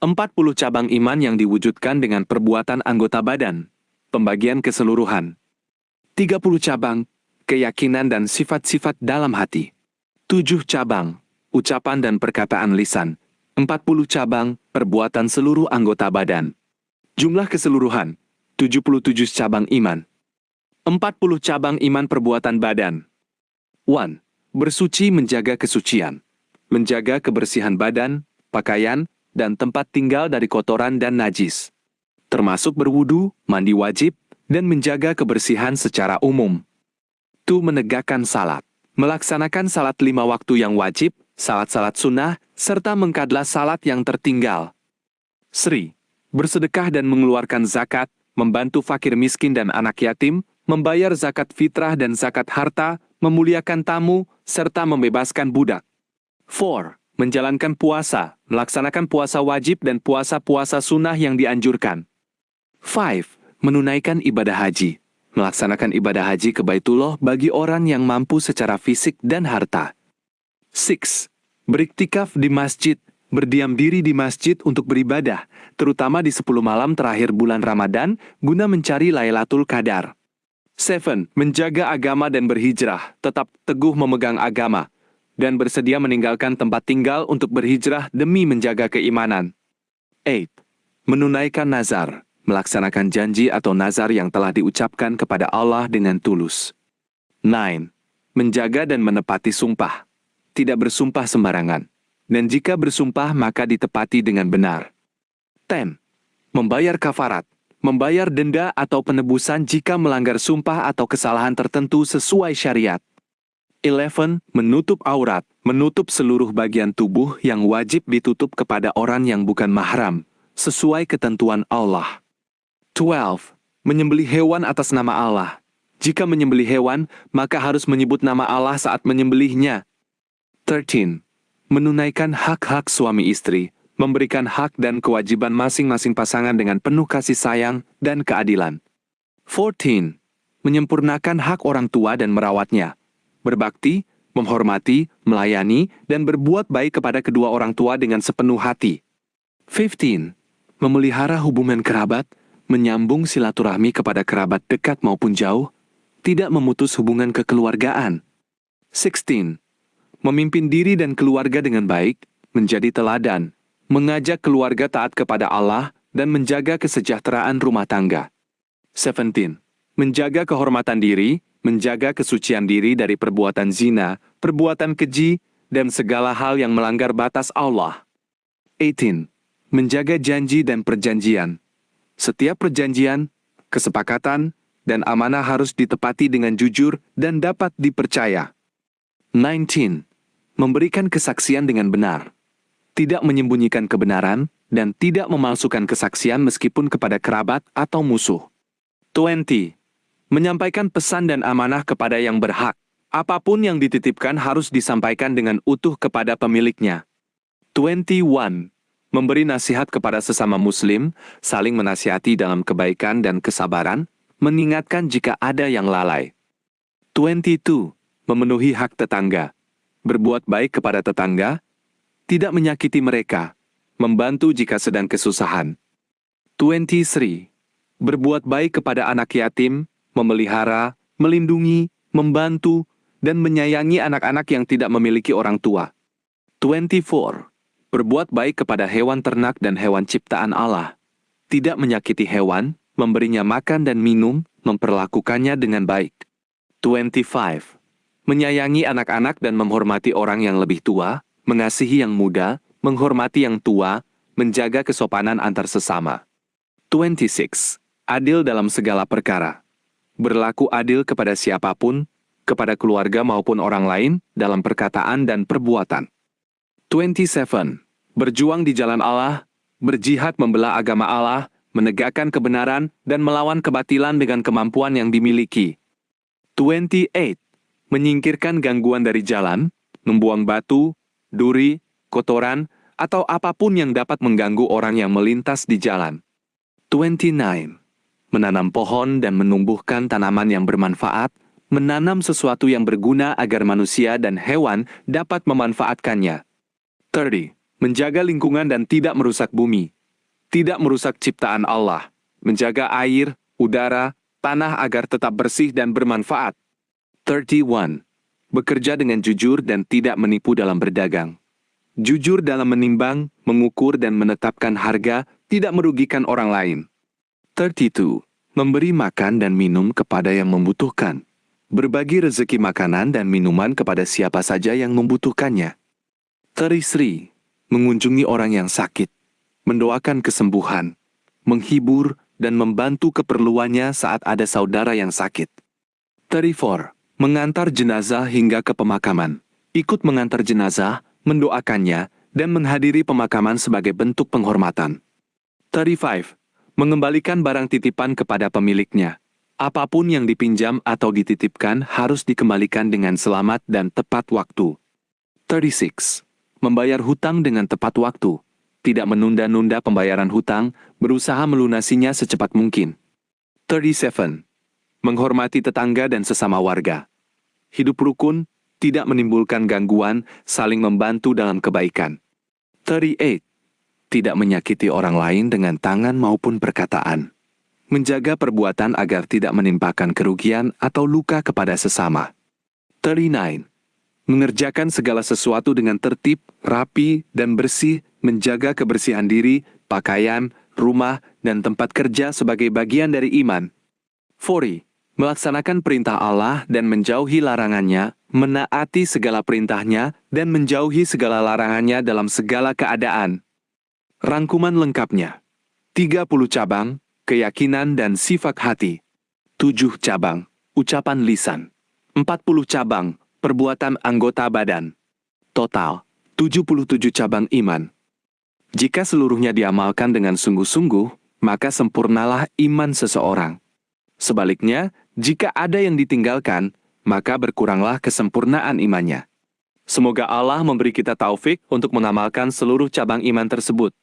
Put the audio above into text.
40 cabang iman yang diwujudkan dengan perbuatan anggota badan, pembagian keseluruhan. 30 cabang, keyakinan dan sifat-sifat dalam hati. 7 cabang, ucapan dan perkataan lisan. 40 cabang, perbuatan seluruh anggota badan. Jumlah keseluruhan, 77 cabang iman. 40 cabang iman perbuatan badan. 1. Bersuci menjaga kesucian. Menjaga kebersihan badan, pakaian, dan tempat tinggal dari kotoran dan najis. Termasuk berwudu, mandi wajib, dan menjaga kebersihan secara umum. 2. Menegakkan salat. Melaksanakan salat 5 waktu yang wajib, salat-salat sunnah, serta mengkadlah salat yang tertinggal. 3. Bersedekah dan mengeluarkan zakat, membantu fakir miskin dan anak yatim, membayar zakat fitrah dan zakat harta, memuliakan tamu, serta membebaskan budak. 4. Menjalankan puasa, melaksanakan puasa wajib dan puasa-puasa sunnah yang dianjurkan. 5. Menunaikan ibadah haji, melaksanakan ibadah haji ke Baitullah bagi orang yang mampu secara fisik dan harta. 6. Beriktikaf di masjid, berdiam diri di masjid untuk beribadah, terutama di 10 malam terakhir bulan Ramadan, guna mencari Lailatul Qadar. 7. Menjaga agama dan berhijrah, tetap teguh memegang agama, dan bersedia meninggalkan tempat tinggal untuk berhijrah demi menjaga keimanan. 8. Menunaikan nazar, melaksanakan janji atau nazar yang telah diucapkan kepada Allah dengan tulus. 9. Menjaga dan menepati sumpah, tidak bersumpah sembarangan, dan jika bersumpah maka ditepati dengan benar. 10. Membayar kafarat, membayar denda atau penebusan jika melanggar sumpah atau kesalahan tertentu sesuai syariat. 11. Menutup aurat, menutup seluruh bagian tubuh yang wajib ditutup kepada orang yang bukan mahram, sesuai ketentuan Allah. 12. Menyembelih hewan atas nama Allah. Jika menyembelih hewan, maka harus menyebut nama Allah saat menyembelihnya. 13. Menunaikan hak-hak suami istri, memberikan hak dan kewajiban masing-masing pasangan dengan penuh kasih sayang dan keadilan. 14. Menyempurnakan hak orang tua dan merawatnya. Berbakti, menghormati, melayani, dan berbuat baik kepada kedua orang tua dengan sepenuh hati. 15. Memelihara hubungan kerabat, menyambung silaturahmi kepada kerabat dekat maupun jauh, tidak memutus hubungan kekeluargaan. 16. Memimpin diri dan keluarga dengan baik, menjadi teladan, mengajak keluarga taat kepada Allah, dan menjaga kesejahteraan rumah tangga. 17. Menjaga kehormatan diri, menjaga kesucian diri dari perbuatan zina, perbuatan keji, dan segala hal yang melanggar batas Allah. 18. Menjaga janji dan perjanjian. Setiap perjanjian, kesepakatan, dan amanah harus ditepati dengan jujur dan dapat dipercaya. 19. Memberikan kesaksian dengan benar. Tidak menyembunyikan kebenaran, dan tidak memalsukan kesaksian meskipun kepada kerabat atau musuh. 20. Menyampaikan pesan dan amanah kepada yang berhak. Apapun yang dititipkan harus disampaikan dengan utuh kepada pemiliknya. 21. Memberi nasihat kepada sesama muslim, saling menasihati dalam kebaikan dan kesabaran, mengingatkan jika ada yang lalai. 22. Memenuhi hak tetangga. Berbuat baik kepada tetangga, tidak menyakiti mereka, membantu jika sedang kesusahan. 23. Berbuat baik kepada anak yatim, memelihara, melindungi, membantu, dan menyayangi anak-anak yang tidak memiliki orang tua. 24. Berbuat baik kepada hewan ternak dan hewan ciptaan Allah. Tidak menyakiti hewan, memberinya makan dan minum, memperlakukannya dengan baik. 25. Menyayangi anak-anak dan menghormati orang yang lebih tua, mengasihi yang muda, menghormati yang tua, menjaga kesopanan antar sesama. 26. Adil dalam segala perkara. Berlaku adil kepada siapapun, kepada keluarga maupun orang lain, dalam perkataan dan perbuatan. 27. Berjuang di jalan Allah, berjihad membela agama Allah, menegakkan kebenaran, dan melawan kebatilan dengan kemampuan yang dimiliki. 28. Menyingkirkan gangguan dari jalan, membuang batu, duri, kotoran, atau apapun yang dapat mengganggu orang yang melintas di jalan. 29. Menanam pohon dan menumbuhkan tanaman yang bermanfaat, menanam sesuatu yang berguna agar manusia dan hewan dapat memanfaatkannya. 30. Menjaga lingkungan dan tidak merusak bumi, Tidak merusak ciptaan Allah. Menjaga air, udara, tanah agar tetap bersih dan bermanfaat. 31. Bekerja dengan jujur dan tidak menipu dalam berdagang. Jujur dalam menimbang, mengukur dan menetapkan harga, tidak merugikan orang lain. 32. Memberi makan dan minum kepada yang membutuhkan. Berbagi rezeki makanan dan minuman kepada siapa saja yang membutuhkannya. 33. Mengunjungi orang yang sakit. Mendoakan kesembuhan. Menghibur dan membantu keperluannya saat ada saudara yang sakit. 34. Mengantar jenazah hingga ke pemakaman. Ikut mengantar jenazah, mendoakannya, dan menghadiri pemakaman sebagai bentuk penghormatan. 35. Mengembalikan barang titipan kepada pemiliknya. Apapun yang dipinjam atau dititipkan harus dikembalikan dengan selamat dan tepat waktu. 36. Membayar hutang dengan tepat waktu. Tidak menunda-nunda pembayaran hutang, berusaha melunasinya secepat mungkin. 37. Menghormati tetangga dan sesama warga. Hidup rukun, tidak menimbulkan gangguan, saling membantu dalam kebaikan. 38. Tidak menyakiti orang lain dengan tangan maupun perkataan. Menjaga perbuatan agar tidak menimpakan kerugian atau luka kepada sesama. 39. Mengerjakan segala sesuatu dengan tertib, rapi, dan bersih, menjaga kebersihan diri, pakaian, rumah, dan tempat kerja sebagai bagian dari iman. 40. Melaksanakan perintah Allah dan menjauhi larangannya, menaati segala perintahnya, dan menjauhi segala larangannya dalam segala keadaan. Rangkuman lengkapnya. 30 cabang, keyakinan dan sifat hati. 7 cabang, ucapan lisan. 40 cabang, perbuatan anggota badan. Total, 77 cabang iman. Jika seluruhnya diamalkan dengan sungguh-sungguh, maka sempurnalah iman seseorang. Sebaliknya, jika ada yang ditinggalkan, maka berkuranglah kesempurnaan imannya. Semoga Allah memberi kita taufik untuk mengamalkan seluruh cabang iman tersebut.